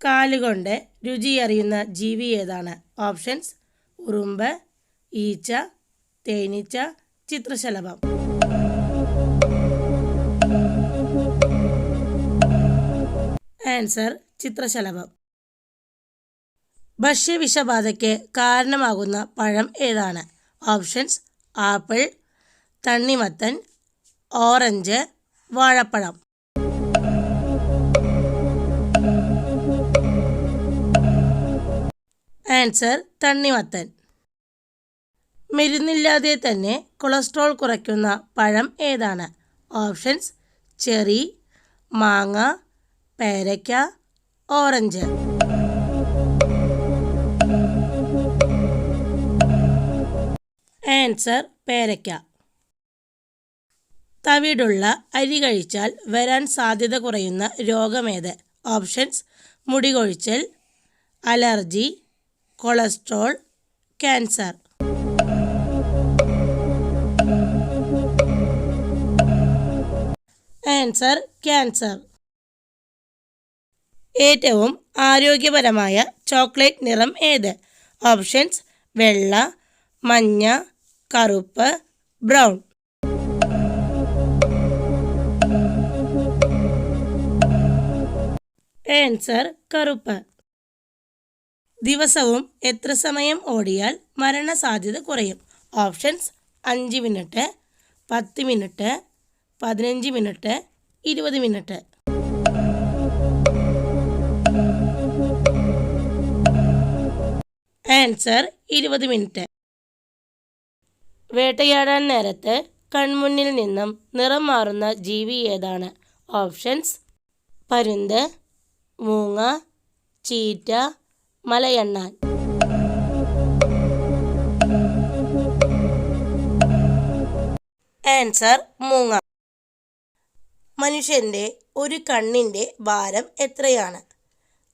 കാലുകൊണ്ട് രുചിയറിയുന്ന ജീവി ഏതാണ്? ഓപ്ഷൻസ്: ഉറുമ്പ്, ഈച്ച, തേനീച്ച, ചിത്രശലഭം. ആൻസർ: ചിത്രശലഭം. ഭക്ഷ്യവിഷബാധയ്ക്ക് കാരണമാകുന്ന പഴം ഏതാണ്? ഓപ്ഷൻസ്: ആപ്പിൾ, തണ്ണിമത്തൻ, ഓറഞ്ച്, വാഴപ്പഴം. ആൻസർ: തണ്ണിമത്തൻ. മരുന്നില്ലാതെ തന്നെ കൊളസ്ട്രോൾ കുറയ്ക്കുന്ന പഴം ഏതാണ്? ഓപ്ഷൻസ്: ചെറി, മാങ്ങ, പേരയ്ക്ക, ഓറഞ്ച്. ആൻസർ: പേരയ്ക്ക. തവിടുള്ള അരി കഴിച്ചാൽ വരാൻ സാധ്യത കുറയുന്ന രോഗമേത്? ഓപ്ഷൻസ്: മുടികൊഴിച്ചൽ, allergy, cholesterol, cancer. Answer: cancer. ഏറ്റവും ആരോഗ്യപരമായ ചോക്ലേറ്റ് നിറം ഏത്? ഓപ്ഷൻസ്: വെള്ള, മഞ്ഞ, കറുപ്പ്, ബ്രൗൺ. ആൻസർ: കറുപ്പ്. ദിവസവും എത്ര സമയം ഓടിയാൽ മരണസാധ്യത കുറയും? Options: 5 minute, 10 minute, 15 minute, 20 minute. Answer: 20 minute. വേട്ടയാടാൻ നേരത്ത് കൺമുന്നിൽ നിന്നും നിറം മാറുന്ന ജീവി ഏതാണ്? ഓപ്ഷൻസ്: പരുന്ത്, മൂങ്ങ, ചീറ്റ, മലയണ്ണാൻ. ആൻസർ: മൂങ്ങ. മനുഷ്യൻ്റെ ഒരു കണ്ണിൻ്റെ ഭാരം എത്രയാണ്?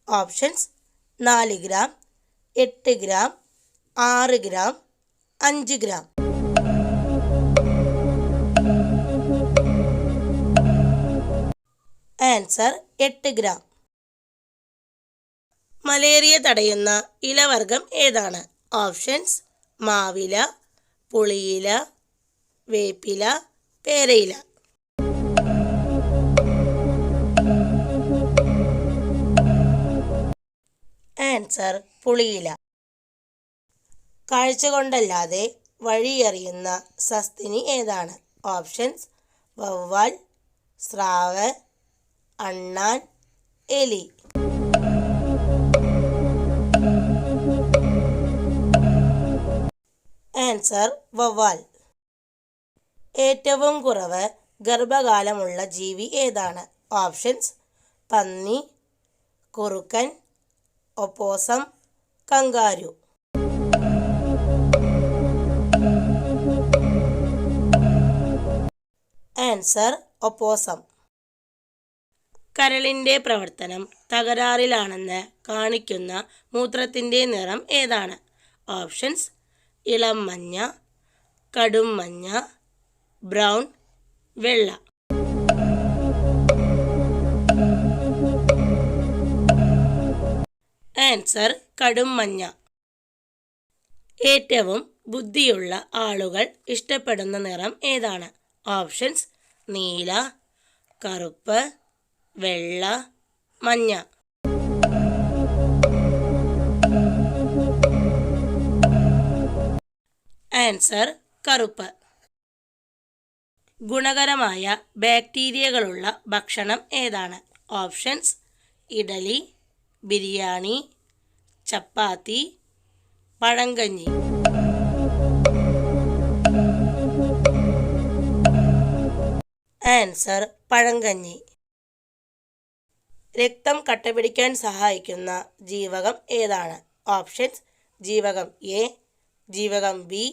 Options: 4 gram, 8 gram, 6 gram, 5 gram. Answer: 8 gram. Malaria തടയുന്ന ഇലവർഗം ഏതാണ്? ഓപ്ഷൻസ്: മാവില, പുളിയില, വേപ്പില, പേരയില. ആൻസർ: പുളിയില. കാഴ്ച കൊണ്ടല്ലാതെ വഴിയറിയുന്ന സസ്തിനി ഏതാണ്? ഓപ്ഷൻസ്: വവ്വാൽ, സ്രാവ്, അണ്ണാൻ, എലി. ആൻസർ: വവ്വാൽ. ഏറ്റവും കുറവ് ഗർഭകാലമുള്ള ജീവി ഏതാണ്? ഓപ്ഷൻസ്: പന്നി, കുറുക്കൻ, ഒപ്പോസം, കങ്കാരു. Answer: opossum. കരളിൻ്റെ പ്രവർത്തനം തകരാറിലാണെന്ന് കാണിക്കുന്ന മൂത്രത്തിൻ്റെ നിറം ഏതാണ്? ഓപ്ഷൻസ്: ഇളം മഞ്ഞ, കടും മഞ്ഞ, ബ്രൗൺ, വെള്ള. ആൻസർ: കടും മഞ്ഞ. ഏറ്റവും ബുദ്ധിയുള്ള ആളുകൾ ഇഷ്ടപ്പെടുന്ന നിറം ഏതാണ്? ഓപ്ഷൻസ്: നീല, കറുപ്പ്, വെള്ള, മഞ്ഞ. ആൻസർ: കറുപ്പ്. ഗുണകരമായ ബാക്ടീരിയകളുള്ള ഭക്ഷണം ഏതാണ്? ഓപ്ഷൻസ്: ഇഡലി, ബിരിയാണി, ചപ്പാത്തി, പഴങ്കഞ്ഞി. ആൻസർ: പഴങ്കഞ്ഞി. രക്തം കട്ടപിടിക്കാൻ സഹായിക്കുന്ന ജീവകം ഏതാണ്? ഓപ്ഷൻസ്: ജീവകം എ, ജീവകം ബി,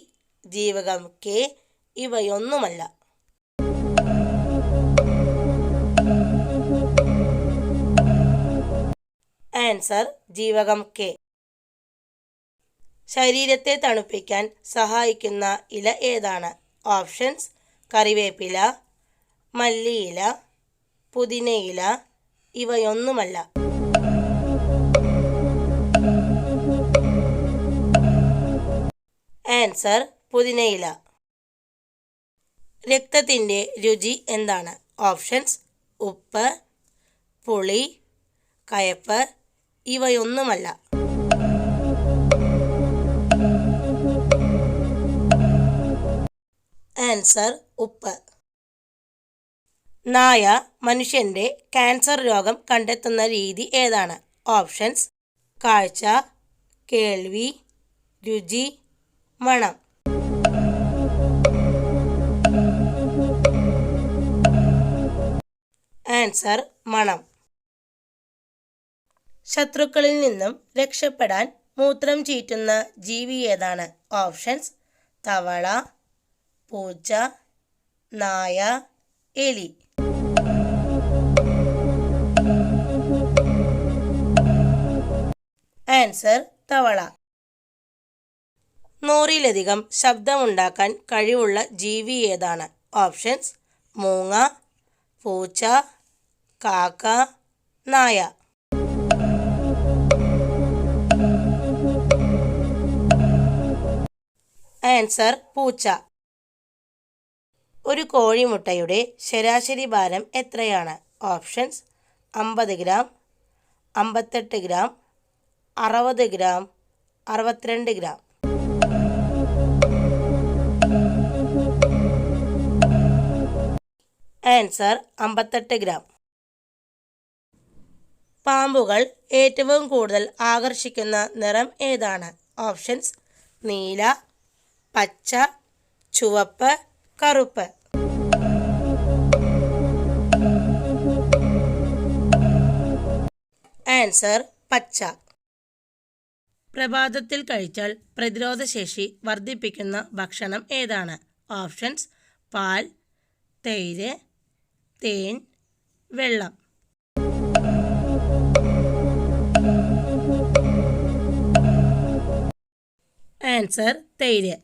ജീവകം കെ, ഇവയൊന്നുമല്ല. ആൻസർ: ജീവകം കെ. ശരീരത്തെ തണുപ്പിക്കാൻ സഹായിക്കുന്ന ഇല ഏതാണ്? ഓപ്ഷൻസ്: കറിവേപ്പില, മല്ലിയില, പുതിനയില, ഇവയൊന്നുമല്ല. ആൻസർ പുതിനയില. രക്തത്തിൻ്റെ രുചി എന്താണ്? ഓപ്ഷൻസ് ഉപ്പ്, പുളി, കയ്പ്പ്, ഇവയൊന്നുമല്ല. ആൻസർ ഉപ്പ്. നായ മനുഷ്യൻ്റെ ക്യാൻസർ രോഗം കണ്ടെത്തുന്ന രീതി ഏതാണ്? ഓപ്ഷൻസ് കാഴ്ച, കേൾവി, രുചി, മണം. ആൻസർ മണം. ശത്രുക്കളിൽ നിന്നും രക്ഷപ്പെടാൻ മൂത്രം ചീറ്റുന്ന ജീവി ഏതാണ്? ഓപ്ഷൻസ് തവള, പൂച്ച, നായ, എലി. ആൻസർ തവള. 100-ലധികം ശബ്ദമുണ്ടാക്കാൻ കഴിവുള്ള ജീവി ഏതാണ്? ഓപ്ഷൻസ് മൂങ്ങ, പൂച്ച, കാക്ക, നായ. ആൻസർ പൂച്ച. ഒരു കോഴിമുട്ടയുടെ ശരാശരി ഭാരം എത്രയാണ്? Options 50 gram, 58 gram, 60 gram, 62 gram. Answer 58 gram. പാമ്പുകൾ ഏറ്റവും കൂടുതൽ ആകർഷിക്കുന്ന നിറം ഏതാണ്? ഓപ്ഷൻസ് നീല, പച്ച, ചുവപ്പ്, കറുപ്പ്. ആൻസർ പച്ച. പ്രഭാതത്തിൽ കഴിച്ചാൽ പ്രതിരോധശേഷി വർദ്ധിപ്പിക്കുന്ന ഭക്ഷണം ഏതാണ്? ഓപ്ഷൻസ് പാൽ, തൈര്, തേൻ, വെള്ളം. ആൻസർ തൈര്.